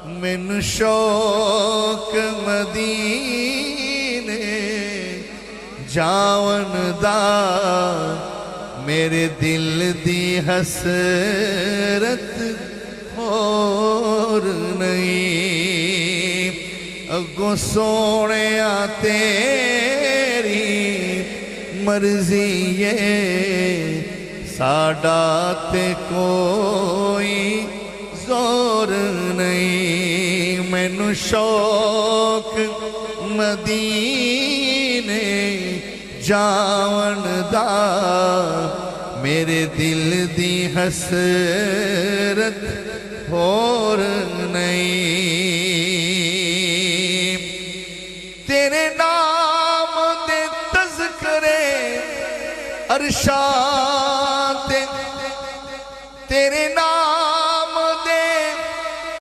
من شوق مدینے جاون دا میرے دل دی حسرت اور نہیں اگوں سونے تیری مرضی ہے ساڈا تے کوئی زور نہیں مینوں شوق مدینے جاون دا میرے دل دی حسرت اور نہیں تیرے نام دے تذکرے عرشاں